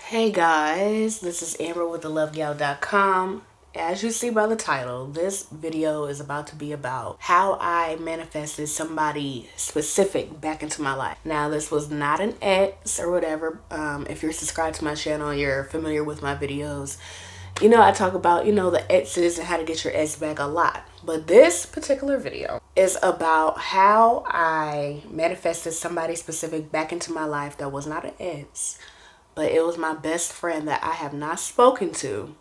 Hey guys, this is Amber with thelovegal.com. As you see by the title, this video is about to be about how I manifested somebody specific back into my life. Now, this was not an ex or whatever. If you're subscribed to my channel, you're familiar with my videos. You know, I talk about, the exes and how to get your ex back a lot. But this particular video is about how I manifested somebody specific back into my life that was not an ex, but it was my best friend that I have not spoken to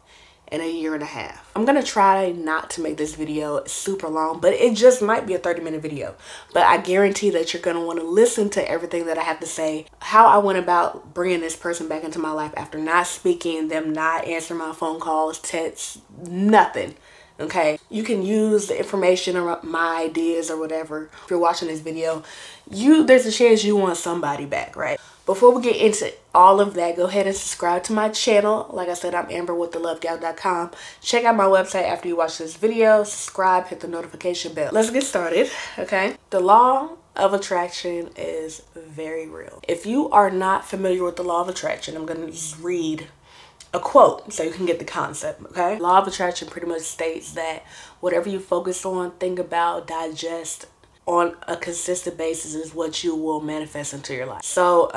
in a year and a half. I'm gonna try not to make this video super long, but it just might be a 30-minute video. But I guarantee that you're gonna wanna listen to everything that I have to say, how I went about bringing this person back into my life after not speaking, them not answering my phone calls, texts, nothing. Okay, you can use the information or my ideas or whatever. If you're watching this video, there's a chance you want somebody back, right? Before we get into all of that, go ahead and subscribe to my channel. Like I said, I'm Amber with thelovegal.com. Check out my website after you watch this video. Subscribe, hit the notification bell. Let's get started, okay? The law of attraction is very real. If you are not familiar with the law of attraction, I'm going to just read a quote so you can get the concept, okay? Law of attraction pretty much states that whatever you focus on, think about, digest on a consistent basis is what you will manifest into your life. So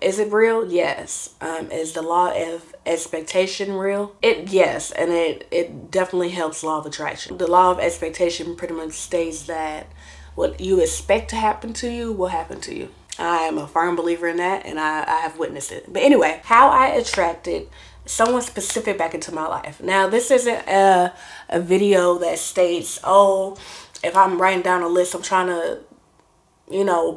is it real? Yes. Is the law of expectation real? Yes, and it definitely helps law of attraction. The law of expectation pretty much states that what you expect to happen to you will happen to you. I am a firm believer in that, and I have witnessed it. But anyway, how I attracted someone specific back into my life. Now, this isn't a video that states, oh, if I'm writing down a list, I'm trying to,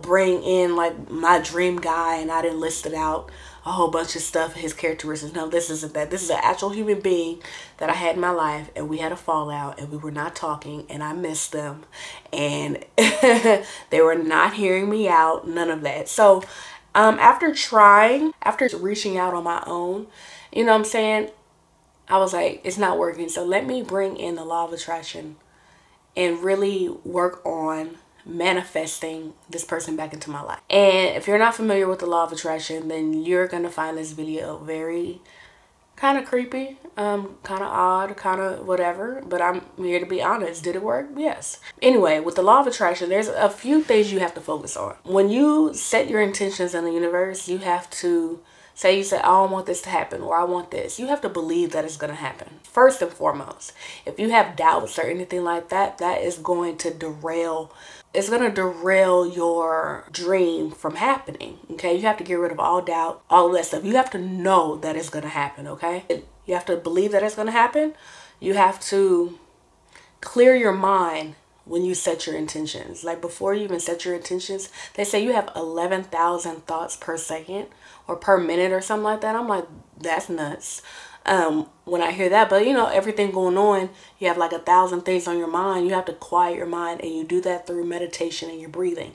bring in like my dream guy and I didn't list it out, a whole bunch of stuff, his characteristics. No, this isn't that. This is an actual human being that I had in my life, and we had a fallout and we were not talking, and I missed them, and they were not hearing me out, none of that. So after reaching out on my own, you know what I'm saying, I was like, it's not working. So let me bring in the law of attraction and really work on manifesting this person back into my life. And if you're not familiar with the law of attraction, then you're going to find this video very kind of creepy, kind of odd, kind of whatever. But I'm here to be honest. Did it work? Yes. Anyway, with the law of attraction, there's a few things you have to focus on. When you set your intentions in the universe, you have to say, oh, I want this to happen, or I want this. You have to believe that it's going to happen. First and foremost, if you have doubts or anything like that, that is going to derail. It's going to derail your dream from happening. Okay, you have to get rid of all doubt, all of that stuff. You have to know that it's going to happen. Okay, you have to believe that it's going to happen. You have to clear your mind when you set your intentions. Like before you even set your intentions, they say you have 11,000 thoughts per second or per minute or something like that. I'm like, that's nuts when I hear that. But everything going on, you have like 1,000 things on your mind. You have to quiet your mind, and you do that through meditation and your breathing.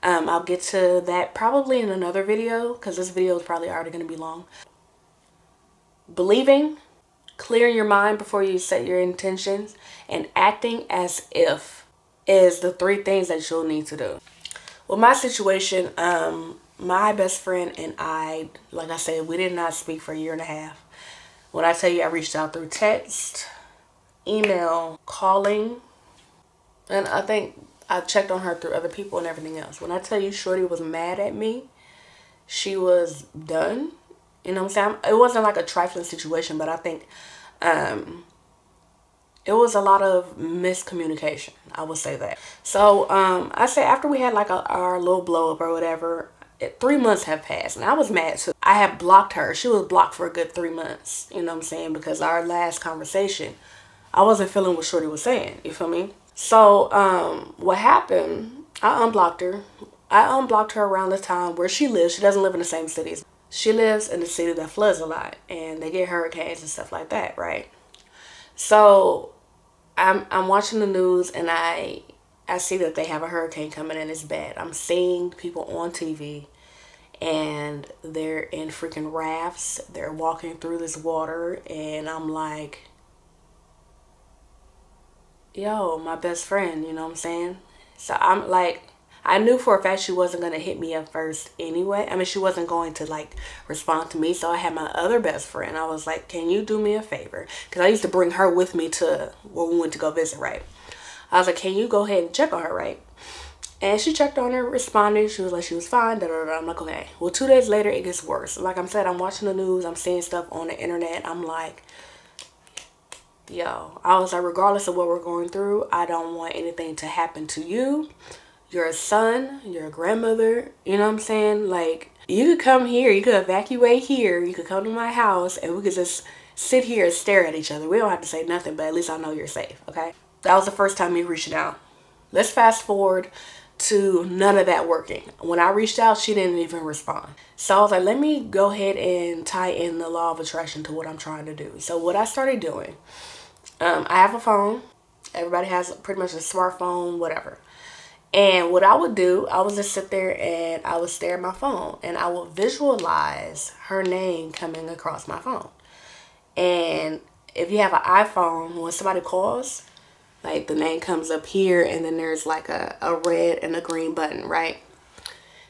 I'll get to that probably in another video, because this video is probably already going to be long. Believing, clearing your mind before you set your intentions, and acting as if is the three things that you'll need to do. Well, my situation, my best friend and I, like I said, we did not speak for a year and a half. When I tell you I reached out through text, email, calling, and I think I checked on her through other people and everything else. When I tell you Shorty was mad at me, she was done. You know what I'm saying? It wasn't like a trifling situation, but I think it was a lot of miscommunication. I would say that. So I say after we had like our little blow up or whatever, 3 months have passed, and I was mad too. I had blocked her. She was blocked for a good 3 months. You know what I'm saying? Because our last conversation, I wasn't feeling what Shorty was saying. You feel me? So what happened? I unblocked her. I unblocked her around the time where she lives. She doesn't live in the same city. She lives in a city that floods a lot, and they get hurricanes and stuff like that, right? So I'm watching the news, and I see that they have a hurricane coming and it's bad. I'm seeing people on TV, and they're in freaking rafts. They're walking through this water, and I'm like, yo, my best friend, you know what I'm saying? So I'm like, I knew for a fact she wasn't going to hit me up first anyway. I mean, she wasn't going to like respond to me. So I had my other best friend. I was like, can you do me a favor? Because I used to bring her with me to where we went to go visit, right? I was like, can you go ahead and check on her, right? And she checked on her, responded. She was like, she was fine. Da, da, da. I'm like, okay. Well, 2 days later, it gets worse. Like I said, I'm watching the news. I'm seeing stuff on the internet. I'm like, yo, I was like, regardless of what we're going through, I don't want anything to happen to you. You're a son. You're a grandmother. You know what I'm saying? Like, you could come here. You could evacuate here. You could come to my house and we could just sit here and stare at each other. We don't have to say nothing, but at least I know you're safe, okay? That was the first time me reaching out. Let's fast forward to none of that working. When I reached out, she didn't even respond. So I was like, let me go ahead and tie in the law of attraction to what I'm trying to do. So what I started doing, I have a phone. Everybody has pretty much a smartphone, whatever. And what I would do, I would just sit there and I would stare at my phone and I would visualize her name coming across my phone. And if you have an iPhone, when somebody calls, like the name comes up here and then there's like a red and a green button, right?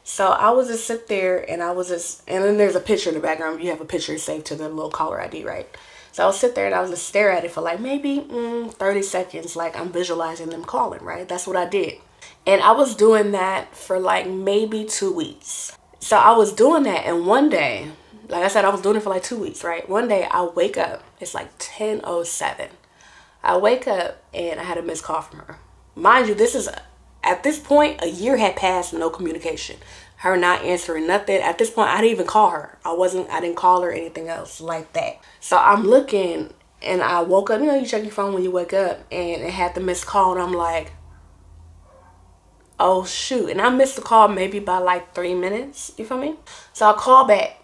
So I would just sit there and I was just, and then there's a picture in the background. You have a picture saved to the little caller ID, right? So I would sit there and I would just stare at it for like maybe 30 seconds, like I'm visualizing them calling, right? That's what I did. And I was doing that for like maybe 2 weeks. So I was doing that and one day, like I said, I was doing it for like 2 weeks, right? One day I wake up, it's like 10:07. I wake up and I had a missed call from her. Mind you, this is, at this point, a year had passed, no communication. Her not answering nothing. At this point, I didn't even call her. I didn't call her anything else like that. So I'm looking and I woke up, you know, you check your phone when you wake up and it had the missed call and I'm like, oh shoot. And I missed the call maybe by like 3 minutes, you feel me? So I call back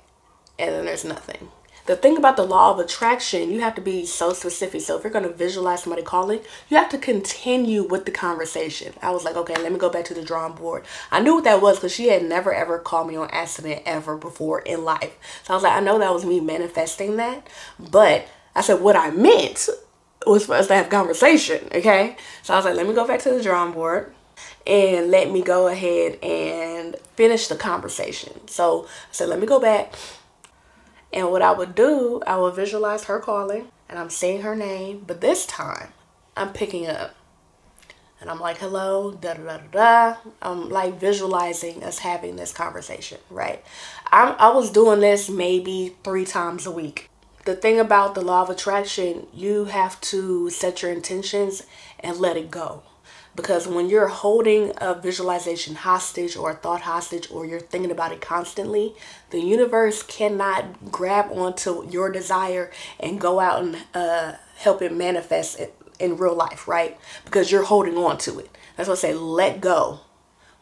and then there's nothing. The thing about the law of attraction, you have to be so specific. So if you're going to visualize somebody calling, you have to continue with the conversation. I was like, okay, let me go back to the drawing board. I knew what that was because she had never ever called me on accident ever before in life. So I was like, I know that was me manifesting that. But I said what I meant was for us to have conversation, okay? So I was like, let me go back to the drawing board and let me go ahead and finish the conversation. So I said, let me go back. And what I would do, I would visualize her calling and I'm saying her name. But this time I'm picking up and I'm like, hello, da da da da da. I'm like visualizing us having this conversation, right? I was doing this maybe 3 times a week. The thing about the law of attraction, you have to set your intentions and let it go. Because when you're holding a visualization hostage or a thought hostage or you're thinking about it constantly, the universe cannot grab onto your desire and go out and help it manifest in real life, right? Because you're holding on to it. That's what I say, let go.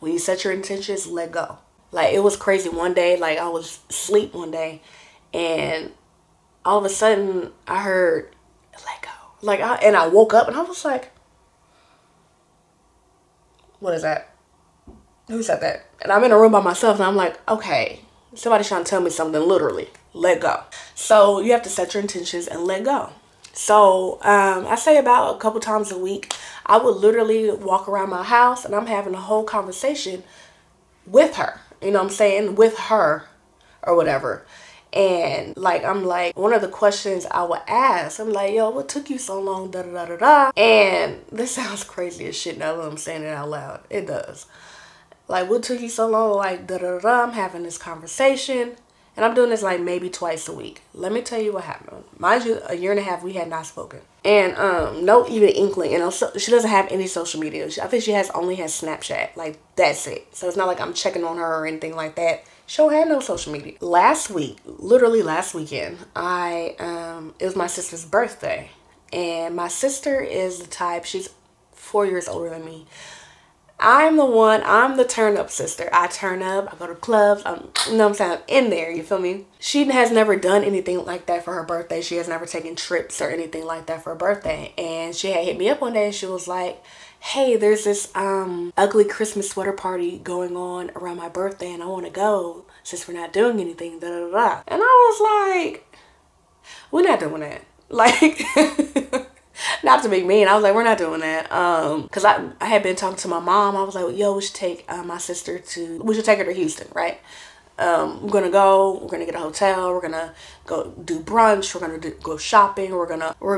When you set your intentions, let go. Like, it was crazy one day, like I was asleep one day and all of a sudden I heard, let go. Like, and I woke up and I was like, what is that? Who said that? And I'm in a room by myself and I'm like, okay, somebody's trying to tell me something, literally. Let go. So you have to set your intentions and let go. So I say about a couple times a week, I would literally walk around my house and I'm having a whole conversation with her. You know what I'm saying? With her or whatever. And like, I'm like, one of the questions I would ask, I'm like, yo, what took you so long? Da da da da da. And this sounds crazy as shit now that I'm saying it out loud. It does. Like, what took you so long? Like, da da da da. I'm having this conversation. And I'm doing this like maybe twice a week. Let me tell you what happened. Mind you, a year and a half, we had not spoken. And no even inkling. And also, she doesn't have any social media. I think she only has Snapchat. Like, that's it. So it's not like I'm checking on her or anything like that. She don't have no social media. Last week, literally last weekend, it was my sister's birthday. And my sister is the type, she's 4 years older than me. I'm the turn up sister. I turn up, I go to clubs, you know what I'm saying, I'm in there, you feel me? She has never done anything like that for her birthday. She has never taken trips or anything like that for her birthday. And she had hit me up one day and she was like, hey, there's this ugly Christmas sweater party going on around my birthday and I want to go since we're not doing anything, da da da. And I was like, we're not doing that. Like, Not to be mean, I was like, we're not doing that. Because I had been talking to my mom. I was like, yo, we should take my sister to, we should take her to Houston, right? We're gonna go, we're gonna get a hotel, we're gonna go do brunch, we're gonna go shopping, we're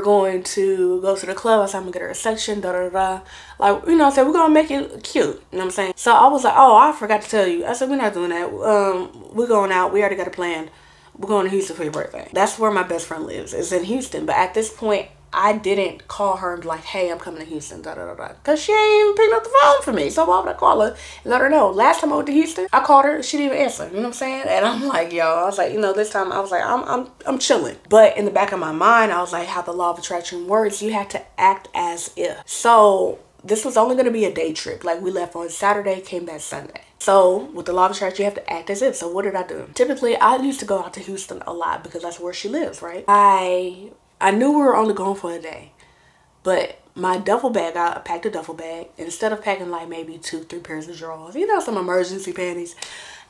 going to go to the club. I said I'm gonna get her a section, da da da. Like, you know, I said we're gonna make it cute, you know what I'm saying? So I was like, oh, I forgot to tell you. I said, we're not doing that. We're going out, we already got a plan. We're going to Houston for your birthday. That's where my best friend lives, is in Houston. But at this point, I didn't call her and be like, hey, I'm coming to Houston, da da da da. Because she ain't picking up the phone for me. So why would I call her and let her know? Last time I went to Houston, I called her, she didn't even answer. You know what I'm saying? And I'm like, yo, I was like, you know, this time I was like, I'm chilling. But in the back of my mind, I was like, how the law of attraction works, you have to act as if. So this was only going to be a day trip. Like, we left on Saturday, came back Sunday. So with the law of attraction, you have to act as if. So what did I do? Typically, I used to go out to Houston a lot because that's where she lives, right? I knew we were only going for a day. But my duffel bag, I packed a duffel bag. Instead of packing like maybe 2-3 pairs of drawers, you know, some emergency panties,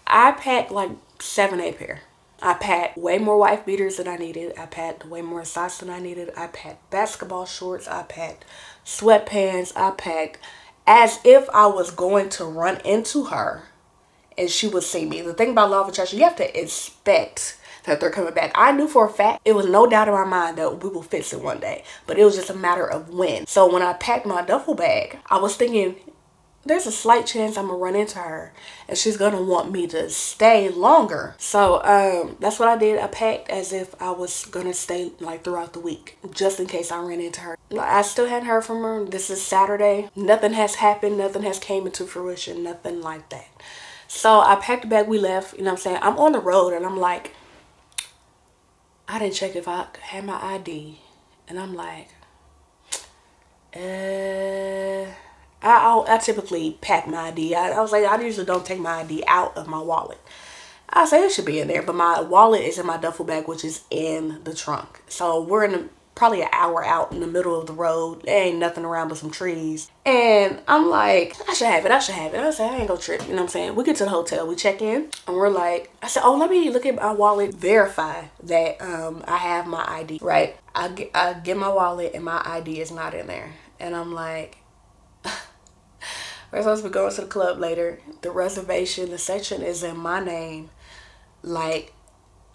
I packed like 7-8 pair. I packed way more wife beaters than I needed. I packed way more socks than I needed. I packed basketball shorts. I packed sweatpants. I packed as if I was going to run into her and she would see me. The thing about law of attraction, you have to expect that they're coming back. I knew for a fact, it was no doubt in my mind that we will fix it one day, but it was just a matter of when. So when I packed my duffel bag, I was thinking, there's a slight chance I'm gonna run into her and she's gonna want me to stay longer. So that's what I did. I packed as if I was gonna stay like throughout the week, just in case I ran into her. I still hadn't heard from her. This is Saturday. Nothing has happened. Nothing has came into fruition. Nothing like that. So I packed the bag, we left. You know what I'm saying? I'm on the road and I'm like, I didn't check if I had my ID. And I'm like, I typically pack my ID. I was like, I usually don't take my ID out of my wallet. I say it should be in there, but my wallet is in my duffel bag, which is in the trunk. So we're in probably an hour out in the middle of the road. There ain't nothing around but some trees. And I'm like, I should have it. I said, I ain't gonna trip. You know what I'm saying? We get to the hotel, we check in, and we're like, I said, oh, let me look at my wallet, verify that I have my ID, right? I get my wallet and my ID is not in there. And I'm like, we're supposed to be going to the club later. The reservation, the section is in my name. Like,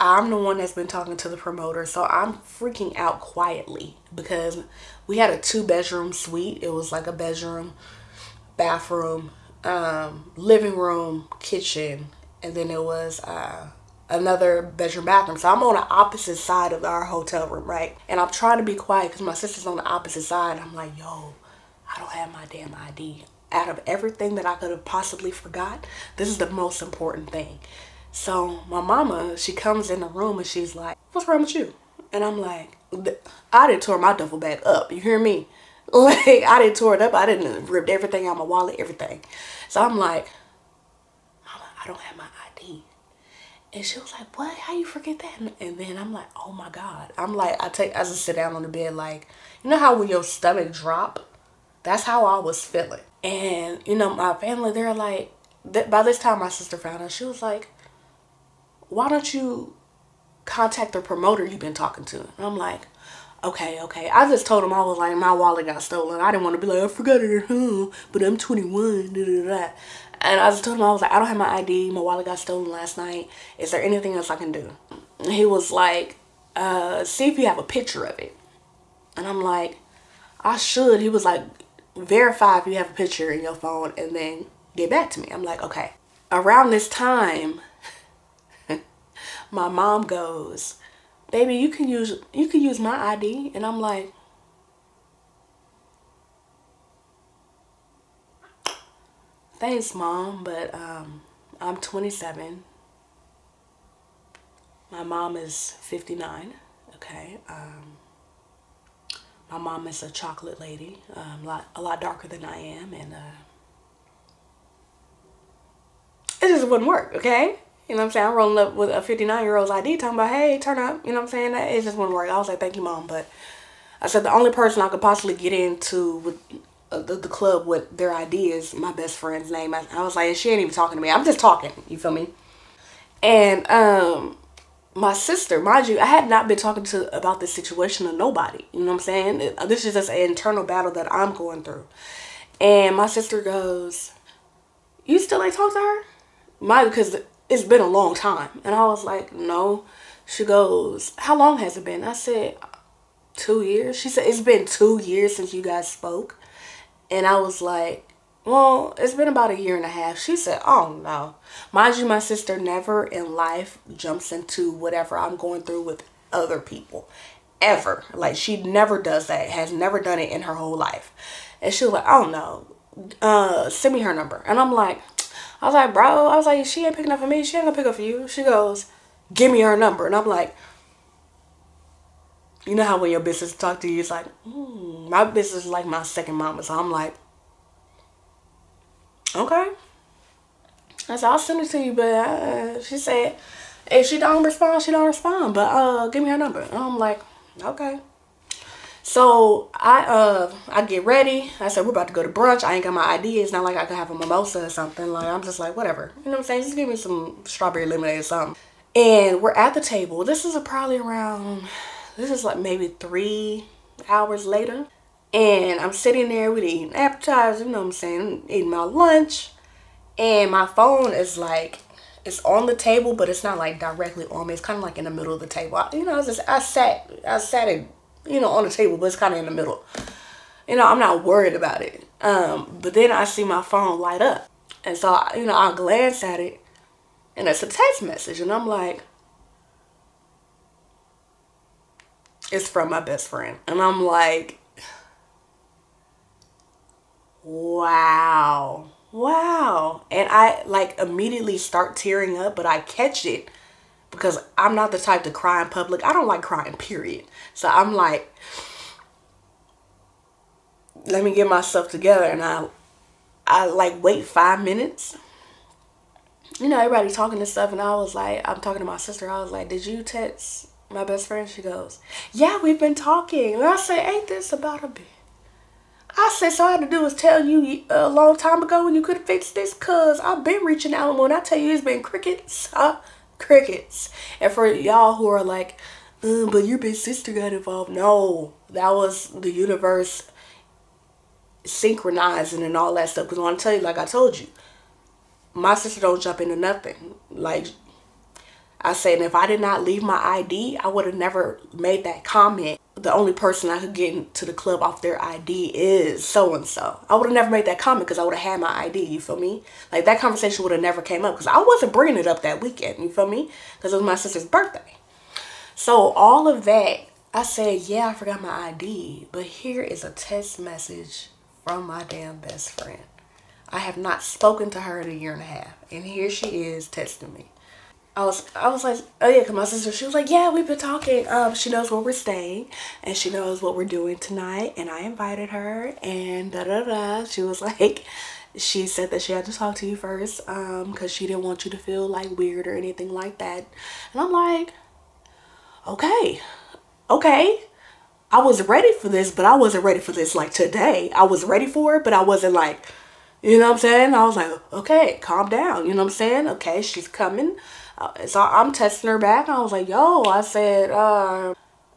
I'm the one that's been talking to the promoter, so I'm freaking out quietly because we had a 2-bedroom suite. It was like a bedroom, bathroom, living room, kitchen, and then it was another bedroom, bathroom. So I'm on the opposite side of our hotel room, right? And I'm trying to be quiet because my sister's on the opposite side. I'm like, yo, I don't have my damn ID. Out of everything that I could have possibly forgot, this is the most important thing. So my mama, she comes in the room and she's like, what's wrong with you? And I'm like, I didn't tore my duffel bag up. You hear me? Like, I didn't tore it up. I didn't rip everything out of my wallet, everything. So I'm like, Mama, I don't have my ID. And she was like, what? How you forget that? And then I'm like, oh my God. I'm like, I just sit down on the bed like, you know how when your stomach drop? That's how I was feeling. And, you know, my family, they're like, by this time my sister found out, she was like, why don't you contact the promoter you've been talking to? And I'm like, okay. I just told him, I was like, my wallet got stolen. I didn't want to be like, I forgot it at home, but I'm 21, da da da. And I just told him, I was like, I don't have my ID. My wallet got stolen last night. Is there anything else I can do? And he was like, see if you have a picture of it. And I'm like, I should. He was like, verify if you have a picture in your phone and then get back to me. I'm like, okay. Around this time, my mom goes, baby, you can use my ID. And I'm like, thanks, Mom, but I'm 27. My mom is 59. Okay. My mom is a chocolate lady, a lot darker than I am, and it just wouldn't work, okay? You know what I'm saying? I'm rolling up with a 59-year-old's ID talking about, hey, turn up. You know what I'm saying? It just wouldn't work. I was like, thank you, Mom. But I said the only person I could possibly get into with the club with their ID is my best friend's name. I was like, she ain't even talking to me. I'm just talking. You feel me? And my sister, mind you, I had not been talking to about this situation to nobody. You know what I'm saying? This is just an internal battle that I'm going through. And my sister goes, "You still ain't talked to her?" Because it's been a long time. And I was like, "No." She goes, "How long has it been?" I said, 2 years. She said, "It's been 2 years since you guys spoke." And I was like, "Well, it's been about 1.5 years." She said, "Oh no." Mind you, my sister never in life jumps into whatever I'm going through with other people. Ever. Like, she never does that. Has never done it in her whole life. And she was like, "Oh no. Send me her number." And I was like, "Bro," I was like, "She ain't picking up for me. She ain't gonna pick up for you." She goes, "Give me her number." And I'm like, you know how when your business talk to you, it's like, my business is like my second mama. So I'm like, okay. I said, "I'll send it to you." But she said, if she don't respond, she don't respond. But give me her number. And I'm like, okay. So I get ready. I said, we're about to go to brunch. I ain't got my ID. It's not like I could have a mimosa or something. Like, I'm just like, whatever. You know what I'm saying? Just give me some strawberry lemonade or something. And we're at the table. This is like maybe 3 hours later. And I'm sitting there with eating appetizers, you know what I'm saying, eating my lunch. And my phone is like, it's on the table, but it's not like directly on me. It's kind of like in the middle of the table. I sat it, on the table, but it's kind of in the middle. I'm not worried about it. But then I see my phone light up. And so, I glance at it, and it's a text message. And I'm like, it's from my best friend. And I'm like, wow. And I like immediately start tearing up, but I catch it because I'm not the type to cry in public. I don't like crying, period. So I'm like, let me get myself together. And I like wait 5 minutes. Everybody talking and stuff. And I was like, I'm talking to my sister. I was like, "Did you text my best friend?" She goes, "Yeah, we've been talking." And I say, "Ain't this about a bitch?" I said, "So all I had to do was tell you a long time ago when you could have fixed this, cause I've been reaching out, and when I tell you it's been crickets, crickets." And for y'all who are like, "But your big sister got involved." No, that was the universe synchronizing and all that stuff. Cause when I tell you, like I told you, my sister don't jump into nothing. Like I said, if I did not leave my ID, I would have never made that comment. The only person I could get into the club off their ID is so-and-so. I would have never made that comment because I would have had my ID, you feel me? Like, that conversation would have never came up because I wasn't bringing it up that weekend, you feel me? Because it was my sister's birthday. So all of that, I said, yeah, I forgot my ID. But here is a text message from my damn best friend. I have not spoken to her in 1.5 years. And here she is texting me. I was like, oh yeah, because my sister, she was like, "Yeah, we've been talking. She knows where we're staying, and she knows what we're doing tonight, and I invited her, and da-da-da." She was like, she said that she had to talk to you first, because she didn't want you to feel like weird or anything like that. And I'm like, okay. I was ready for this, but I wasn't ready for this like today. I was ready for it, but I wasn't like, you know what I'm saying? I was like, okay, calm down. You know what I'm saying? Okay, she's coming. So I'm texting her back. I was like, yo, I said,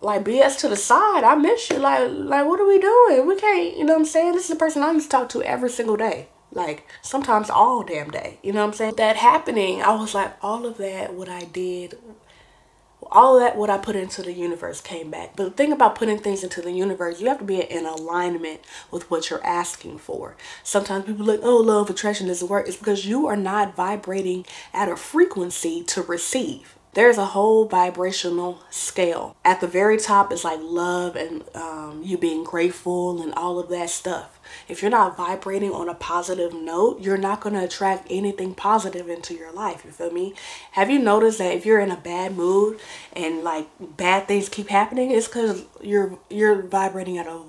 like, BS to the side. I miss you. Like, what are we doing? We can't, you know what I'm saying? This is the person I used to talk to every single day. Like, sometimes all damn day. You know what I'm saying? That happening, I was like, all of that, what I did, all of that, what I put into the universe came back. But the thing about putting things into the universe, you have to be in alignment with what you're asking for. Sometimes people are like, oh, law of attraction doesn't work. It's because you are not vibrating at a frequency to receive. There's a whole vibrational scale. At the very top is like love and you being grateful and all of that stuff. If you're not vibrating on a positive note, you're not going to attract anything positive into your life. You feel me? Have you noticed that if you're in a bad mood and like bad things keep happening, it's because you're vibrating at on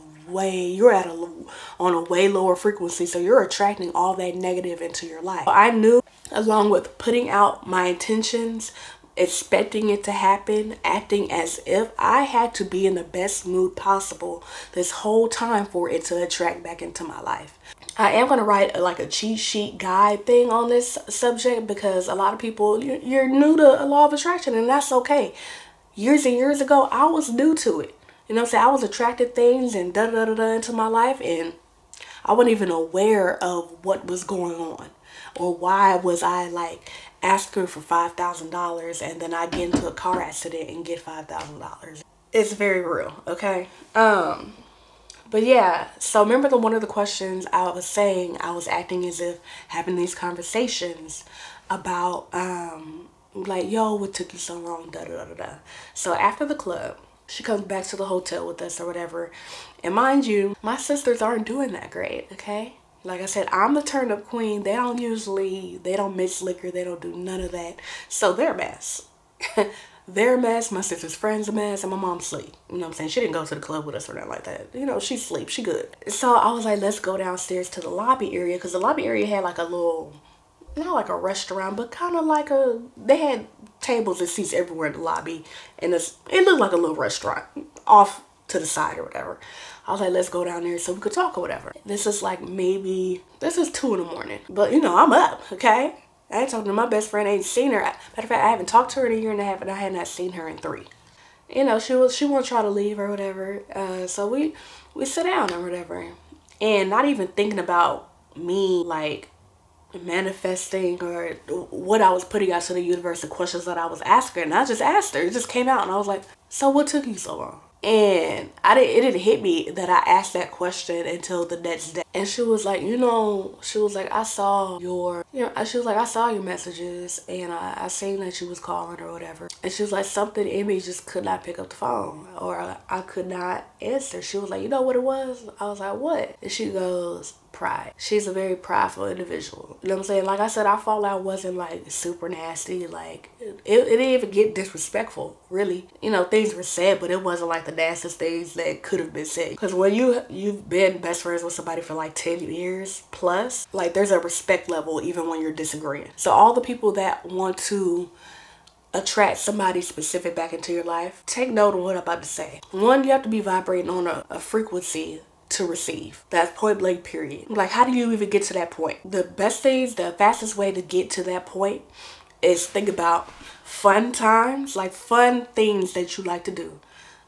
a way lower frequency, so you're attracting all that negative into your life. I knew, along with putting out my intentions, expecting it to happen, acting as if, I had to be in the best mood possible this whole time for it to attract back into my life. I am going to write like a cheat sheet guide thing on this subject, because a lot of people, you're new to a law of attraction, and that's okay. Years and years ago, I was new to it. You know what I'm saying? I was attracted things and da-da-da-da into my life, and I wasn't even aware of what was going on, or why was I like asking for $5,000 and then I get into a car accident and get $5,000. It's very real, okay? But yeah, so remember one of the questions I was saying, I was acting as if having these conversations about, like, yo, what took you so long, da-da-da-da-da. So after the club, she comes back to the hotel with us or whatever. And mind you, my sisters aren't doing that great, okay? Like I said, I'm the turn-up queen. They don't mix liquor. They don't do none of that. So they're a mess. They're a mess. My sister's friend's a mess. And my mom sleep. You know what I'm saying? She didn't go to the club with us or nothing like that. You know, she sleep. She good. So I was like, let's go downstairs to the lobby area. Because the lobby area had like a little, not like a restaurant, but kind of like they had tables and seats everywhere in the lobby. And it looked like a little restaurant off to the side or whatever. I was like, let's go down there so we could talk or whatever. This is 2 in the morning. But, you know, I'm up, okay? I ain't talking to my best friend. I ain't seen her. Matter of fact, I haven't talked to her in a year and a half, and I had not seen her in 3. You know, she won't try to leave or whatever. So we sit down or whatever. And not even thinking about me, like, manifesting or what I was putting out to the universe, the questions that I was asking. And I just asked her. It just came out, and I was like, so what took you so long? And it didn't hit me that I asked that question until the next day. And she was like, I saw your messages, and I seen that you was calling or whatever. And she was like, something in me just could not pick up the phone, or I could not answer. She was like, you know what it was? I was like, what? And she goes, pride. She's a very prideful individual. You know what I'm saying? Like I said, our fallout wasn't like super nasty. Like it didn't even get disrespectful, really. You know, things were said, but it wasn't like the nastiest things that could have been said. Because when you've been best friends with somebody for like 10 years plus, like there's a respect level even when you're disagreeing. So all the people that want to attract somebody specific back into your life, take note of what I'm about to say. One, you have to be vibrating on a frequency to receive. That's point blank, period. Like, how do you even get to that point? The fastest way to get to that point is think about fun times, like fun things that you like to do.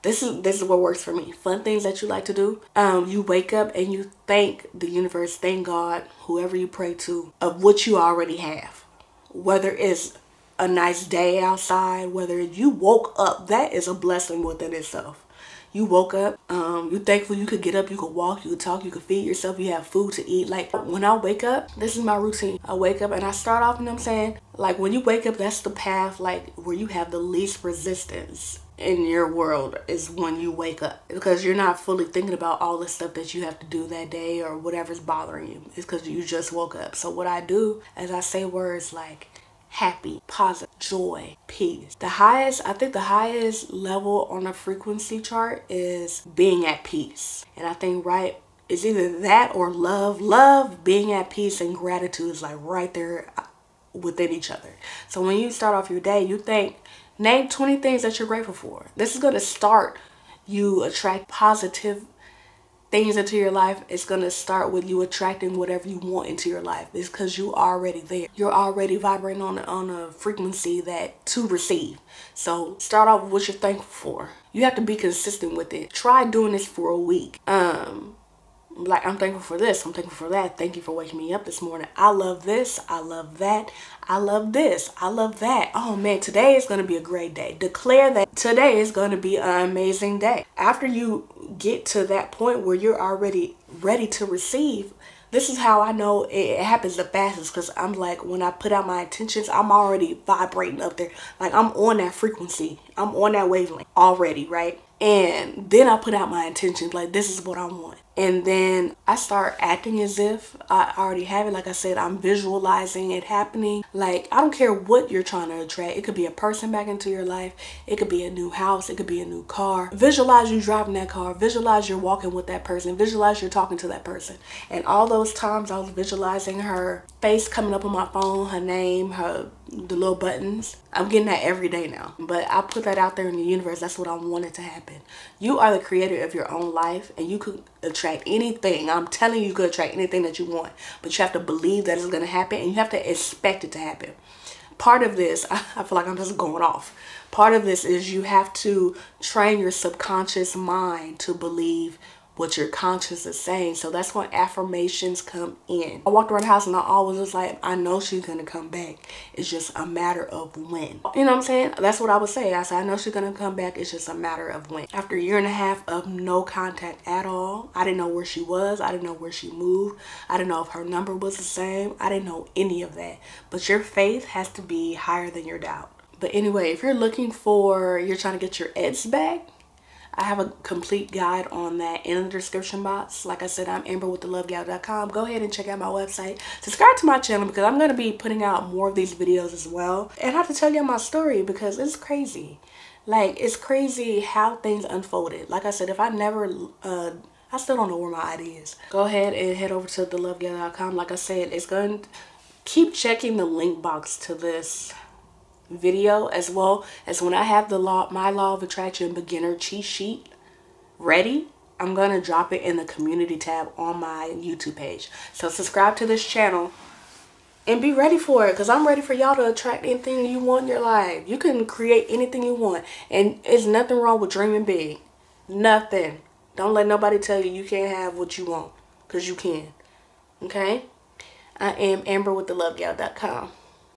This is what works for me. Fun things that you like to do. You wake up and you thank the universe, thank God, whoever you pray to, of what you already have. Whether it's a nice day outside, whether you woke up, that is a blessing within itself. You woke up, you're thankful you could get up, you could walk, you could talk, you could feed yourself, you have food to eat. Like, when I wake up, this is my routine. I wake up and I start off, you know what I'm saying? Like, when you wake up, that's the path, like, where you have the least resistance in your world is when you wake up. Because you're not fully thinking about all the stuff that you have to do that day or whatever's bothering you. It's because you just woke up. So what I do is I say words like happy, positive, joy, peace. I think the highest level on a frequency chart is being at peace. And I think it's either that or love. Love, being at peace, and gratitude is like right there within each other. So when you start off your day, name 20 things that you're grateful for. This is going to start you attract positive things into your life. It's going to start with you attracting whatever you want into your life. It's because you're already there. You're already vibrating on a frequency that to receive. So start off with what you're thankful for. You have to be consistent with it. Try doing this for a week. Like, I'm thankful for this, I'm thankful for that. Thank you for waking me up this morning. I love this, I love that, I love this, I love that. Oh man, today is going to be a great day. Declare that today is going to be an amazing day. After you get to that point where you're already ready to receive, this is how I know it happens the fastest, because I'm like, when I put out my intentions, I'm already vibrating up there. Like, I'm on that frequency. I'm on that wavelength already, right? And then I put out my intentions, like, this is what I want. And then I start acting as if I already have it. Like I said, I'm visualizing it happening. Like, I don't care what you're trying to attract. It could be a person back into your life. It could be a new house. It could be a new car. Visualize you driving that car. Visualize you're walking with that person. Visualize you're talking to that person. And all those times I was visualizing her face coming up on my phone, her name, the little buttons. I'm getting that every day now. But I put that out there in the universe. That's what I wanted to happen. You are the creator of your own life, and you could attract attract anything. I'm telling you, you could attract anything that you want. But you have to believe that it's going to happen, and you have to expect it to happen. Part of this, I feel like I'm just going off. Part of this is you have to train your subconscious mind to believe what your conscience is saying. So that's when affirmations come in. I walked around the house and I always was like, I know she's gonna come back. It's just a matter of when. You know what I'm saying? That's what I would say. I said, I know she's gonna come back. It's just a matter of when. After a year and a half of no contact at all, I didn't know where she was. I didn't know where she moved. I didn't know if her number was the same. I didn't know any of that. But your faith has to be higher than your doubt. But anyway, if you're looking for, you're trying to get your ex back, I have a complete guide on that in the description box. Like I said, I'm amberwiththelovegal.com. Go ahead and check out my website. Subscribe to my channel because I'm going to be putting out more of these videos as well. And I have to tell you my story because it's crazy. Like, it's crazy how things unfolded. Like I said, if I never, I still don't know where my ID is. Go ahead and head over to thelovegal.com. Like I said, it's going to keep checking the link box to this video, as well as when I have my law of attraction beginner cheat sheet ready, I'm gonna drop it in the community tab on my YouTube page. So subscribe to this channel and be ready for it, because I'm ready for y'all to attract anything you want in your life. You can create anything you want, and it's nothing wrong with dreaming big. Nothing. Don't let nobody tell you you can't have what you want, because you can. Okay? I am amberwiththelovegal.com.